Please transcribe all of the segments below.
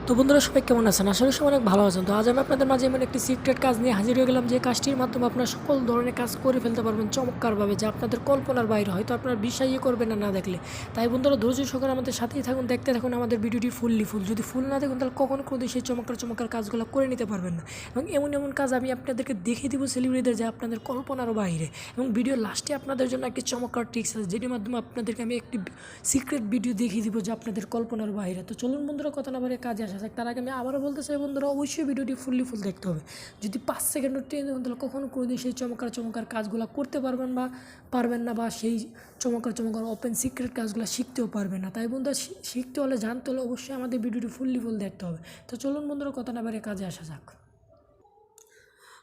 তো বন্ধুরা সবাই কেমন আছেন? আশা করি সবাই অনেক ভালো আছেন। তো আজ আমি আপনাদের মাঝে এমন একটি সিক্রেট কাজ নিয়ে হাজির হয়ে গেলাম, যে কাজটির মাধ্যমে আপনারা সকল ধরনের কাজ করে ফেলতে পারবেন চমৎকারভাবে, যা আপনাদের কল্পনার বাইরে। হয়তো আপনারা বিশ্বাসই করবেন না দেখলে। তাই বন্ধুরা ধৈর্য সহকারে আমাদের সাথেই থাকুন, দেখতে থাকুন আমাদের ভিডিওটি ফুল। যদি ফুল না দেখুন তাহলে কখনো কোনোদিন সেই চমৎকার কাজগুলো করে নিতে পারবেন না। এবং এমন কাজ আমি আপনাদেরকে দেখিয়ে দিব সেলিব্রিটিদের, যা আপনাদের কল্পনারও বাইরে। এবং ভিডিও লাস্টে আপনাদের জন্য একটি চমৎকার ট্রিক্স আছে, যেটির মাধ্যমে আপনাদেরকে আমি একটি সিক্রেট ভিডিও দেখিয়ে দিব, যা আপনাদের কল্পনার বাইরে। তো চলুন বন্ধুরা, কথা না বাড়িয়ে কাজে আসা যাক। তার আগে আমি আবারও বলতে চাই বন্ধুরা, অবশ্যই ভিডিওটি ফুল দেখতে হবে। যদি 5 সেকেন্ডও টেনে দেখুন তাহলে কখনো কোনোদিন সেই চমৎকার কাজগুলো করতে পারবেন না, বা সেই চমৎকার ওপেন সিক্রেট কাজগুলো শিখতেও পারবেন না। তাই বন্ধুরা, শিখতে হলে জানতে হলে অবশ্যই আমাদের ভিডিওটি ফুল দেখতে হবে। তো চলুন বন্ধুরা, কথা না বাড়িয়ে কাজে আসা যাক।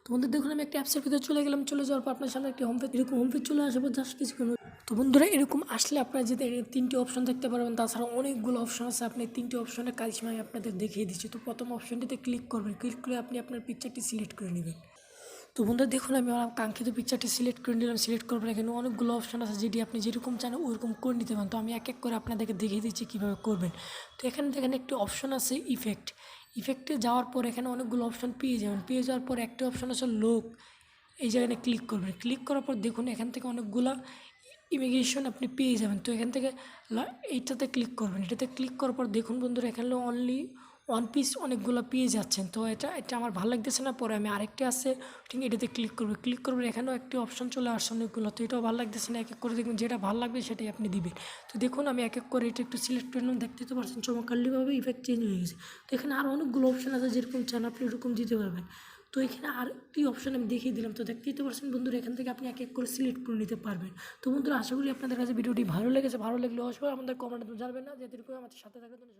তো বন্ধুরা দেখুন, আমি একটা অ্যাপসের ভিতরে চলে গেলাম। চলে যাওয়ার পর আপনার সামনে একটি হোম পেজ চলে আসবে জাস্ট কিছুক্ষণ। তো বন্ধুরা, এরকম আসলে আপনারা যদি 3টি অপশন দেখতে পারবেন, তাছাড়া অনেকগুলো অপশন আছে। আপনি 3টি অপশনের কাজ আমি আপনাদের দেখিয়ে দিচ্ছি। তো প্রথম অপশনটিতে ক্লিক করবেন, ক্লিক করে আপনি আপনার পিকচারটি সিলেক্ট করে নেবেন। তো বন্ধুরা দেখুন, আমি আমার কাঙ্ক্ষিত পিকচারটি সিলেক্ট করে নিলাম। সিলেক্ট করবেন, এখানে অনেকগুলো অপশন আছে, যেটি আপনি যেরকম চান ওরকম করে নিতে পারেন। তো আমি এক করে আপনাদেরকে দেখিয়ে দিচ্ছি কীভাবে করবেন। তো এখানে দেখেন একটি অপশন আছে ইফেক্টে যাওয়ার পর এখানে অনেকগুলো অপশন পেয়ে যাবেন। পেয়ে যাওয়ার পর একটা অপশন আছে লোক, এই জায়গায় ক্লিক করবেন। ক্লিক করার পর দেখুন এখান থেকে অনেকগুলা ইমিগ্রেশন আপনি পেয়ে যাবেন। তো এখান থেকে এইটাতে ক্লিক করবেন। এটাতে ক্লিক করার পর দেখুন বন্ধুরা, এখানে অনলি ওয়ান পিস অনেকগুলো পেয়ে যাচ্ছেন। তো এটা আমার ভালো লাগতেছে না, পরে আমি আরেকটি আছে ঠিক এটাতে ক্লিক করবেন। এখানেও একটি অপশন চলে আসছে অনেকগুলো। তো এটাও ভালো লাগতেছে না, এক করে দেখুন যেটা ভালো লাগবে সেটাই আপনি দিবেন। তো দেখুন আমি এক করে এটা একটু সিলেক্ট করলাম, দেখতে তো পারছেন চমৎকারভাবে ইফেক্ট চেঞ্জ হয়ে গেছে। তো এখানে আরও অনেকগুলো অপশন আছে, যেরকম চান আপনি এরকম দিতে পারবেন। তো এখানে আরেকটি অপশন আমি দেখিয়ে দিলাম। তো দেখতেই তো পারছেন বন্ধুরা, এখান থেকে আপনি এক করে সিলেক্ট করে নিতে পারবেন। তো বন্ধুরা, আশা করি আপনাদের কাছে ভিডিওটি ভালো লেগেছে। ভালো লাগলে অবশ্যই আমাদের কমেন্টে জানাবেন না, যাতে করে আমাদের সাথে থাকার জন্য।